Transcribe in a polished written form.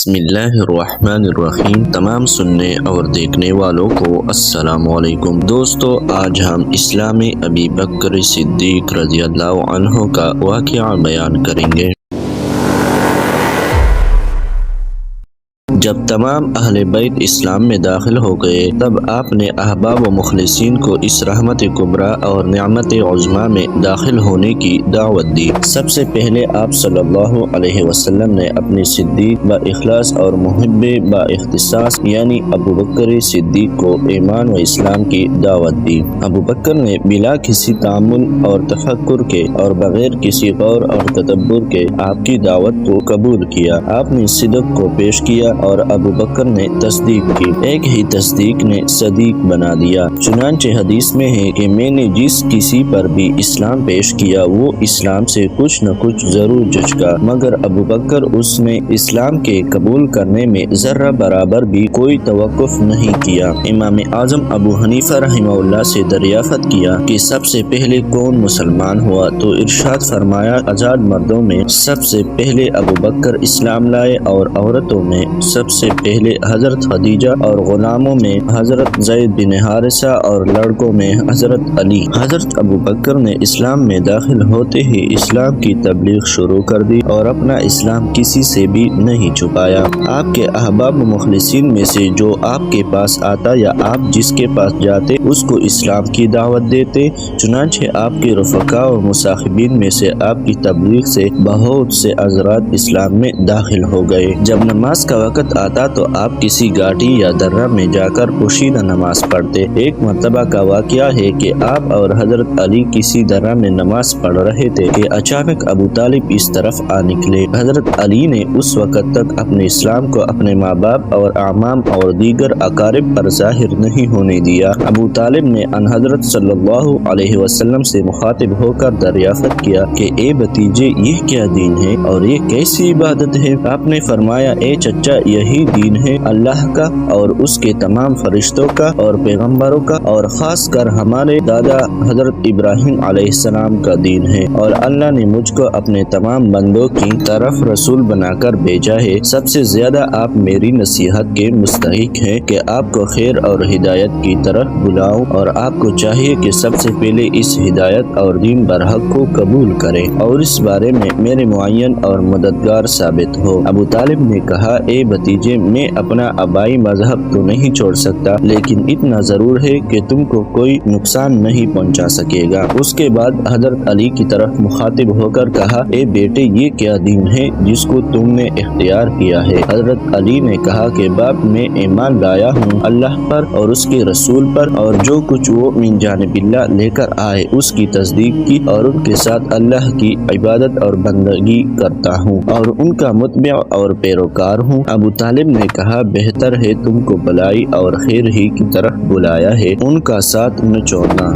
بسم اللہ الرحمن الرحیم۔ تمام سننے اور دیکھنے والوں کو السلام علیکم۔ دوستو، آج ہم اسلامی ابی بکر صدیق رضی اللہ عنہ کا واقعہ بیان کریں گے۔ جب تمام اہل بیت اسلام میں داخل ہو گئے تب آپ نے احباب و مخلصین کو اس رحمت کبریٰ اور نعمت عظمیٰ میں داخل ہونے کی دعوت دی۔ سب سے پہلے آپ صلی اللہ علیہ وسلم نے اپنے صدیق با اخلاص اور محب با اختصاص یعنی ابو بکر صدیق کو ایمان و اسلام کی دعوت دی۔ ابو بکر نے بلا کسی تعامل اور تفکر کے اور بغیر کسی غور اور تدبر کے آپ کی دعوت کو قبول کیا۔ آپ نے صدق کو پیش کیا اور ابو بکر نے تصدیق کی۔ ایک ہی تصدیق نے صدیق بنا دیا۔ چنانچہ حدیث میں ہے کہ میں نے جس کسی پر بھی اسلام پیش کیا وہ اسلام سے کچھ نہ کچھ ضرور جچکا، مگر ابو بکر اس میں اسلام کے قبول کرنے میں ذرہ برابر بھی کوئی توقف نہیں کیا۔ امام اعظم ابو حنیفہ رحمہ اللہ سے دریافت کیا کہ سب سے پہلے کون مسلمان ہوا، تو ارشاد فرمایا آزاد مردوں میں سب سے پہلے ابو بکر اسلام لائے، اور عورتوں میں سب سے پہلے حضرت خدیجہ، اور غلاموں میں حضرت زید بن حارثہ، اور لڑکوں میں حضرت علی۔ حضرت ابو بکر نے اسلام میں داخل ہوتے ہی اسلام کی تبلیغ شروع کر دی اور اپنا اسلام کسی سے بھی نہیں چھپایا۔ آپ کے احباب و مخلصین میں سے جو آپ کے پاس آتا یا آپ جس کے پاس جاتے اس کو اسلام کی دعوت دیتے۔ چنانچہ آپ کے رفقاء اور مصاحبین میں سے آپ کی تبلیغ سے بہت سے حضرات اسلام میں داخل ہو گئے۔ جب نماز کا وقت آتا تو آپ کسی گاٹی یا درہ میں جا کر پوشیدہ نماز پڑھتے۔ ایک مرتبہ کا واقعہ ہے کہ آپ اور حضرت علی کسی درہ میں نماز پڑھ رہے تھے کہ اچانک ابو طالب اس طرف آ نکلے۔ حضرت علی نے اس وقت تک اپنے اسلام کو اپنے ماں باپ اور اعمام اور دیگر اقارب پر ظاہر نہیں ہونے دیا۔ ابو طالب نے ان حضرت صلی اللہ علیہ وسلم سے مخاطب ہو کر دریافت کیا کہ اے بھتیجے، یہ کیا دین ہے اور یہ کیسی عبادت ہے؟ آپ نے فرمایا، اے چچا، یہی دین ہے اللہ کا اور اس کے تمام فرشتوں کا اور پیغمبروں کا، اور خاص کر ہمارے دادا حضرت ابراہیم علیہ السلام کا دین ہے، اور اللہ نے مجھ کو اپنے تمام بندوں کی طرف رسول بنا کر بھیجا ہے۔ سب سے زیادہ آپ میری نصیحت کے مستحق ہیں کہ آپ کو خیر اور ہدایت کی طرف بلاؤں، اور آپ کو چاہیے کہ سب سے پہلے اس ہدایت اور دین برحق کو قبول کریں اور اس بارے میں میرے معین اور مددگار ثابت ہو۔ ابو طالب نے کہا، اے بھتیجے، میں اپنا آبائی مذہب تو نہیں چھوڑ سکتا، لیکن اتنا ضرور ہے کہ تم کو کوئی نقصان نہیں پہنچا سکے گا۔ اس کے بعد حضرت علی کی طرف مخاطب ہو کر کہا، اے بیٹے، یہ کیا دین ہے جس کو تم نے اختیار کیا ہے؟ حضرت علی نے کہا کہ باپ، میں ایمان لایا ہوں اللہ پر اور اس کے رسول پر، اور جو کچھ وہ من جانب اللہ لے کر آئے اس کی تصدیق کی، اور ان کے ساتھ اللہ کی عبادت اور بندگی کرتا ہوں اور ان کا متبع اور پیروکار ہوں۔ ابو طالب نے کہا، بہتر ہے تم کو بلائی اور خیر ہی کی طرف بلایا ہے، ان کا ساتھ نہ چھوڑنا۔